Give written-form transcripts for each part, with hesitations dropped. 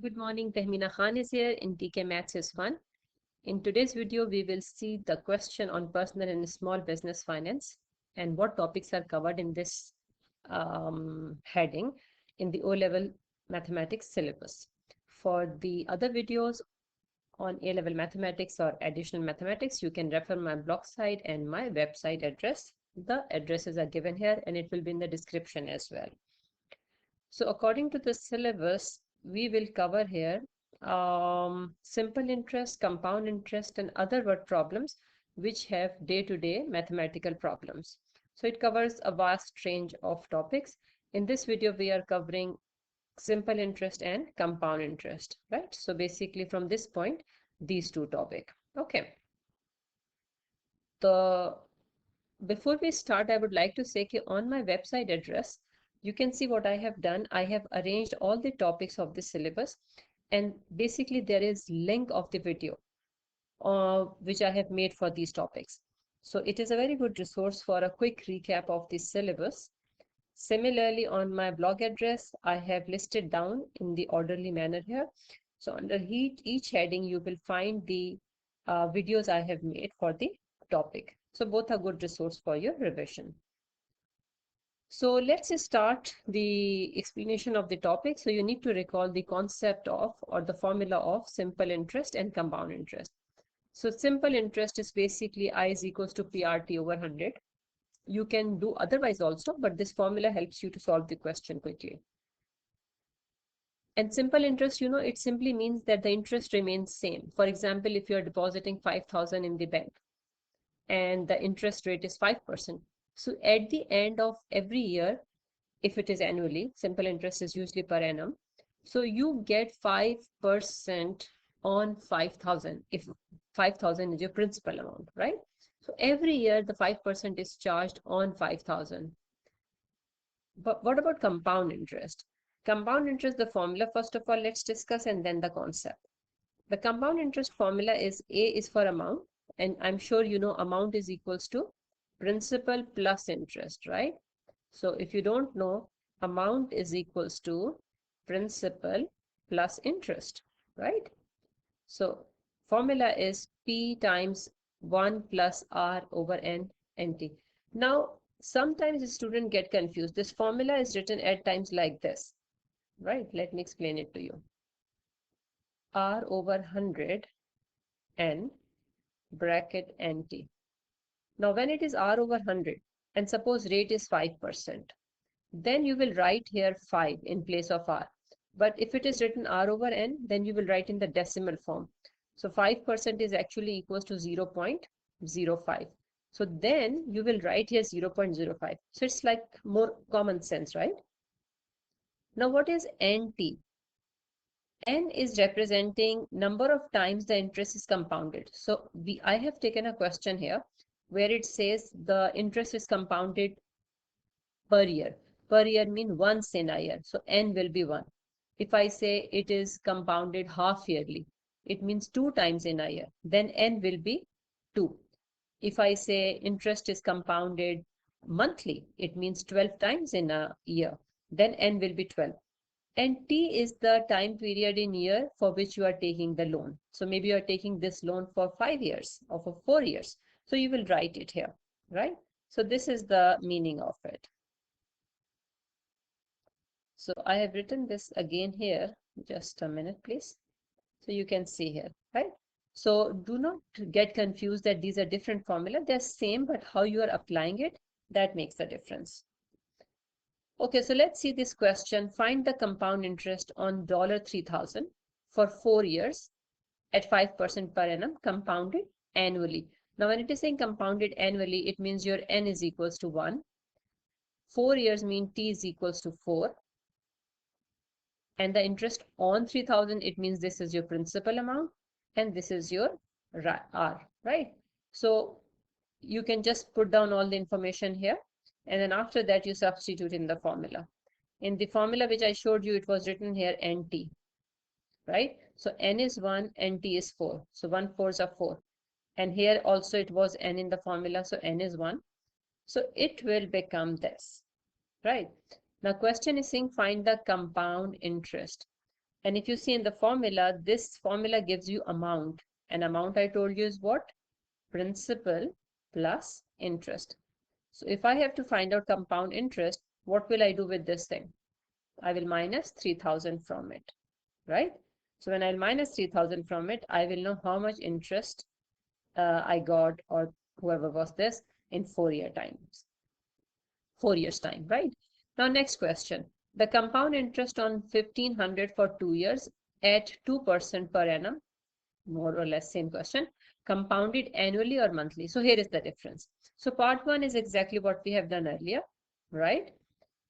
Good morning, Tehmina Khan is here in TKMaths is Fun. In today's video, we will see the question on personal and small business finance and what topics are covered in this heading in the O-level mathematics syllabus. For the other videos on A-level mathematics or additional mathematics, you can refer my blog site and my website address. The addresses are given here and it will be in the description as well. So according to the syllabus, we will cover here simple interest, compound interest, and other word problems which have day-to-day mathematical problems. So it covers a vast range of topics. In this video, we are covering simple interest and compound interest, right? So basically from this point, these two topics. Okay. The Before we start, I would like to say that on my website address, you can see what I have done. I have arranged all the topics of the syllabus, and basically there is link of the video which I have made for these topics. So it is a very good resource for a quick recap of the syllabus. Similarly, on my blog address, I have listed down in the orderly manner here. So under each heading, you will find the videos I have made for the topic. So both are good resource for your revision. So let's start the explanation of the topic. So you need to recall the concept of or the formula of simple interest and compound interest. So simple interest is basically I is equals to PRT over 100. You can do otherwise also, but this formula helps you to solve the question quickly. And simple interest, it simply means that the interest remains same. For example, if you are depositing 5,000 in the bank and the interest rate is 5%. So at the end of every year, if it is annually, simple interest is usually per annum. So you get 5% on 5,000 if 5,000 is your principal amount, right? So every year the 5% is charged on 5,000. But what about compound interest? Compound interest, the formula, first of all, let's discuss and then the concept. The compound interest formula is A is for amount, and I'm sure you know amount is equals to principal plus interest, right? So if you don't know, amount is equals to principal plus interest, right? So formula is P times 1 plus R over N NT. Now, sometimes the student get confused. This formula is written at times like this, right? Let me explain it to you. R over 100 N bracket NT. Now, when it is R over 100 and suppose rate is 5%, then you will write here 5 in place of R. But if it is written R over N, then you will write in the decimal form. So 5% is actually equals to 0.05. So then you will write here 0.05. So it's like more common sense, right? Now what is NT? N is representing number of times the interest is compounded. So I have taken a question here where it says the interest is compounded per year. Per year mean once in a year. So N will be 1. If I say it is compounded half yearly, it means 2 times in a year. Then N will be 2. If I say interest is compounded monthly, it means 12 times in a year. Then N will be 12. And T is the time period in year for which you are taking the loan. So maybe you are taking this loan for 5 years or for 4 years. So you will write it here, right? So this is the meaning of it. So I have written this again here. Just a minute, please. So you can see here, right? So do not get confused that these are different formula. They're same, but how you are applying it, that makes the difference. Okay, so let's see this question. Find the compound interest on $3,000 for 4 years at 5% per annum compounded annually. Now, when it is saying compounded annually, it means your N is equals to 1. 4 years mean T is equals to 4. And the interest on 3,000, it means this is your principal amount and this is your R, right? So you can just put down all the information here. And then after that, you substitute in the formula. In the formula which I showed you, it was written here NT, right? So N is 1, NT is 4. So 1 4s are 4. And here also it was N in the formula, so N is 1. So it will become this, right? Now question is saying find the compound interest. And if you see in the formula, this formula gives you amount. And amount I told you is what? Principal plus interest. So if I have to find out compound interest, what will I do with this thing? I will minus 3000 from it, right? So when I'll minus 3000 from it, I will know how much interest I got, or whoever was this, in 4 years time, right? Now next question. The compound interest on 1500 for 2 years at 2% per annum, more or less same question, compounded annually or monthly. So here is the difference. So part one is exactly what we have done earlier, right?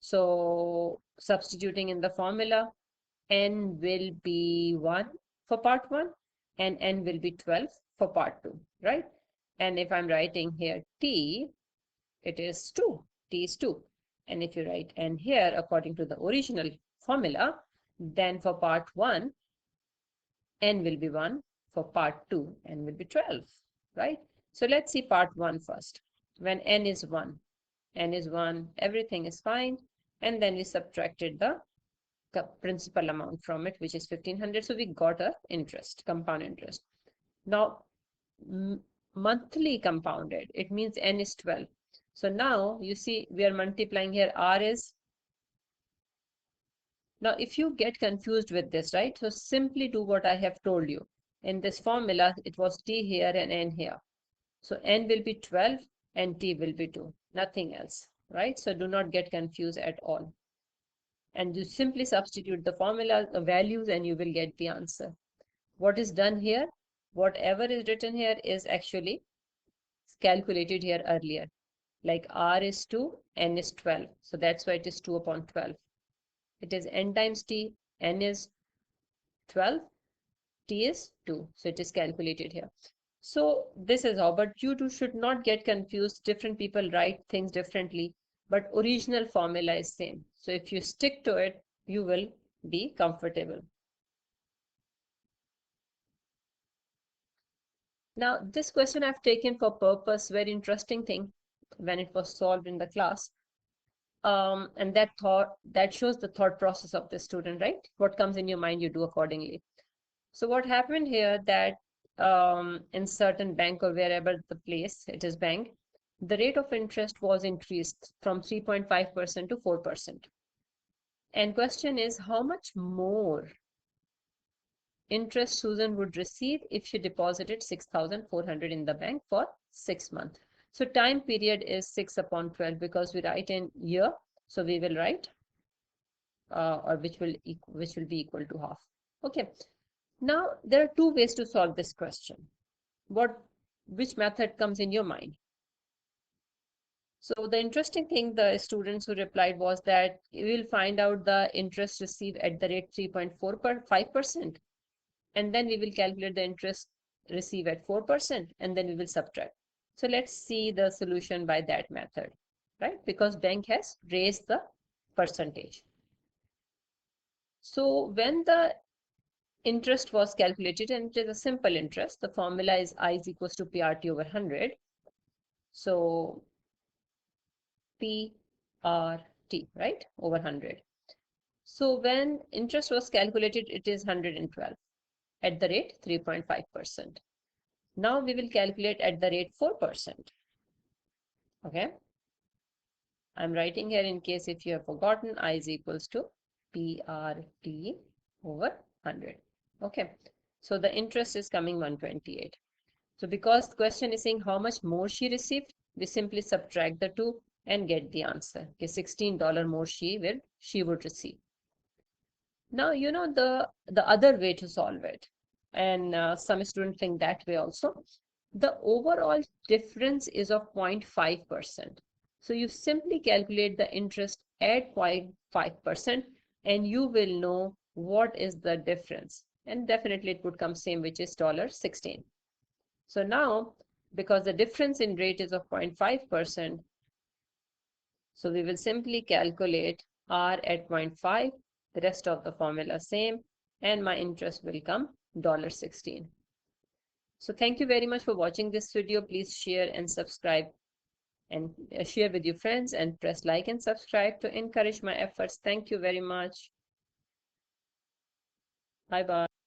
So substituting in the formula, n will be 1 for part 1 and n will be 12 for part 2, right? And if I'm writing here t, it is 2. T is 2. And if you write n here according to the original formula, then for part 1, n will be 1. For part 2, n will be 12, right? So let's see part 1 first. When n is 1, everything is fine. And then we subtracted the principal amount from it, which is 1500. So we got a interest, compound interest. Now, monthly compounded, it means n is 12. So now you see we are multiplying here. R is, now if you get confused with this, right? So simply do what I have told you. In this formula, it was t here and n here. So n will be 12 and t will be 2, nothing else, right? So do not get confused at all. And you simply substitute the formula, the values, and you will get the answer. What is done here? Whatever is written here is actually calculated here earlier. Like R is 2, N is 12. So that's why it is 2 upon 12. It is N times T, N is 12, T is 2. So it is calculated here. So this is how, but you two should not get confused. Different people write things differently, but original formula is same. So if you stick to it, you will be comfortable. Now, this question I've taken for purpose, very interesting thing when it was solved in the class. And that shows the thought process of the student, right? What comes in your mind, you do accordingly. So what happened here that in certain bank or wherever the place it is bank, the rate of interest was increased from 3.5% to 4%. And question is, how much more interest Susan would receive if she deposited 6,400 in the bank for 6 months. So time period is 6 upon 12 because we write in year. So we will write or which will be equal to half. Okay. Now there are two ways to solve this question. Which method comes in your mind? So the interesting thing the students who replied was that you will find out the interest received at the rate 3.45%. And then we will calculate the interest received at 4%, and then we will subtract. So let's see the solution by that method, right? Because bank has raised the percentage. So when the interest was calculated, and it is a simple interest, the formula is I is equals to PRT over 100. So PRT, right, over 100. So when interest was calculated, it is 112 at the rate 3.5%. Now we will calculate at the rate 4%. Okay. I'm writing here in case if you have forgotten, I is equals to PRT over 100. Okay. So the interest is coming 128. So because the question is saying how much more she received, we simply subtract the two and get the answer. Okay, $16 more she would receive. Now, you know the other way to solve it, and some students think that way also. The overall difference is of 0.5%. So you simply calculate the interest at 0.5% and you will know what is the difference. And definitely it would come same, which is $16. So now, because the difference in rate is of 0.5%, so we will simply calculate R at 0.5, the rest of the formula same, and my interest will come $16. So thank you very much for watching this video. Please share and subscribe and share with your friends and press like and subscribe to encourage my efforts. Thank you very much. Bye bye.